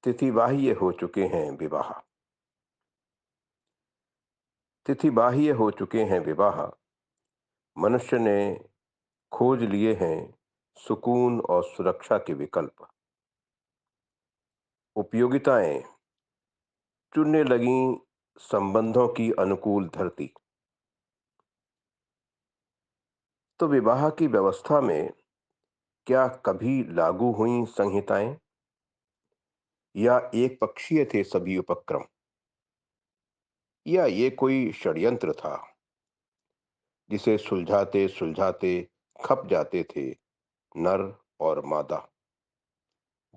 तिथिबाह्य हो चुके हैं विवाह। तिथिबाह्य हो चुके हैं विवाह। मनुष्य ने खोज लिए हैं सुकून और सुरक्षा के विकल्प। उपयोगिताएं चुनने लगीं संबंधों की अनुकूल धरती। तो विवाह की व्यवस्था में क्या कभी लागू हुई संहिताएं, या एक पक्षीय थे सभी उपक्रम, या ये कोई षड्यंत्र था जिसे सुलझाते सुलझाते खप जाते थे नर और मादा,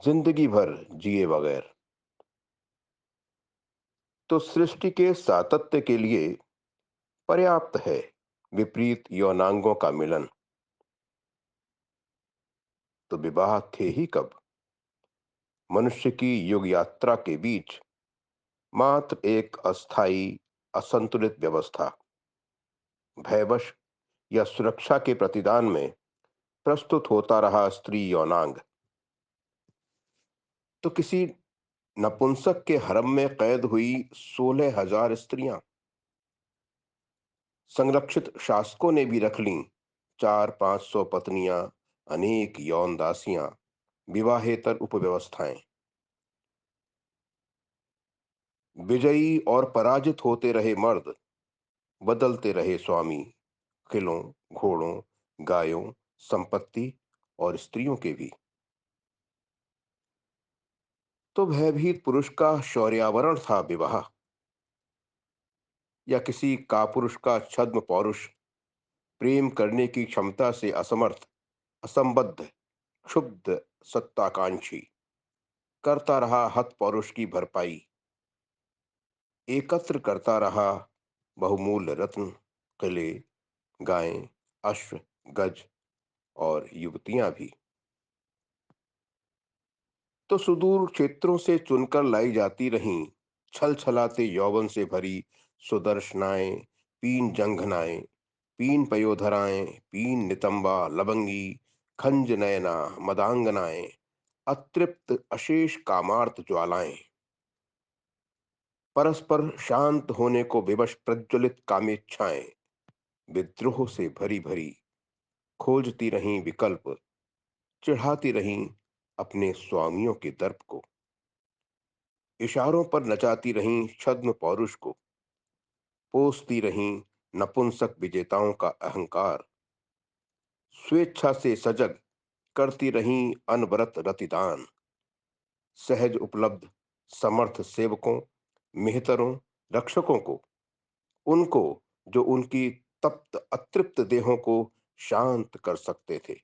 जिंदगी भर जिए बगैर। तो सृष्टि के सातत्य के लिए पर्याप्त है विपरीत यौनांगों का मिलन। तो विवाह थे ही कब? मनुष्य की युग यात्रा के बीच मात्र एक अस्थाई असंतुलित व्यवस्था, भयवश या सुरक्षा के प्रतिदान में प्रस्तुत होता रहा स्त्री यौनांग। तो किसी नपुंसक के हरम में कैद हुई 16,000 स्त्रियां, संरक्षित शासकों ने भी रख लीं 400-500 पत्नियां, अनेक यौन दासियां, विवाहेतर उपव्यवस्थाएं। विजयी और पराजित होते रहे मर्द, बदलते रहे स्वामी, किलों, घोड़ों, गायों, संपत्ति और स्त्रियों के भी। तो भयभीत पुरुष का शौर्यावरण था विवाह, या किसी कापुरुष का छद्म पौरुष, प्रेम करने की क्षमता से असमर्थ, असंबद्ध, क्षुब्ध सत्ताकांक्षी, करता रहा हत पौरुष की भरपाई, एकत्र करता रहा बहुमूल्य रत्न, किले, गायें, अश्व, गज और युवतियां भी। तो सुदूर क्षेत्रों से चुनकर लाई जाती रहीं छल छलाते यौवन से भरी सुदर्शनाएं, पीन जंघनाएं, पीन पयोधराएं, पीन नितंबा, लबंगी, खंज नयना, मदांगनाएं, अतृप्त अशेष कामार्त ज्वालाएं, परस्पर शांत होने को विवश प्रज्वलित कामेच्छाएं, विद्रोह से भरी भरी खोजती रहीं विकल्प, चिढ़ाती रहीं अपने स्वामियों के दर्प को, इशारों पर नचाती रहीं छद्म पौरुष को, पोसती रहीं नपुंसक विजेताओं का अहंकार, स्वेच्छा से सजग करती रहीं अनवरत रतिदान, सहज उपलब्ध समर्थ सेवकों, मेहतरों, रक्षकों को, उनको जो उनकी तप्त अतृप्त देहों को शांत कर सकते थे।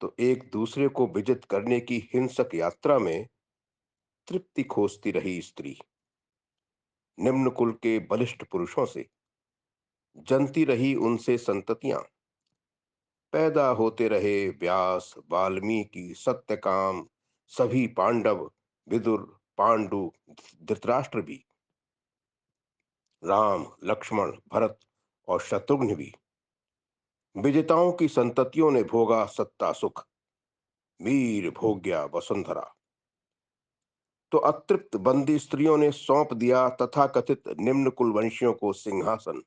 तो एक दूसरे को विजित करने की हिंसक यात्रा में तृप्ति खोजती रही स्त्री, निम्न कुल के बलिष्ठ पुरुषों से जनती रही उनसे संततियां, पैदा होते रहे व्यास, वाल्मीकि, सत्यकाम, सभी पांडव, विदुर, पांडु, धृतराष्ट्र भी, राम, लक्ष्मण, भरत और शत्रुघ्न भी। विजेताओं की संततियों ने भोगा सत्ता सुख, वीर भोग्या वसुंधरा। तो अतृप्त बंदी स्त्रियों ने सौंप दिया तथाकथित निम्न कुलवंशियों को सिंहासन।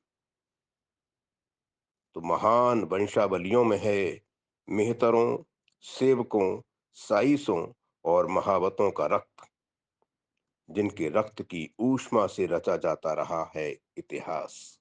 तो महान वंशावलियों में है मेहतरों, सेवकों, साइसों और महावतों का रक्त, जिनके रक्त की ऊष्मा से रचा जाता रहा है इतिहास।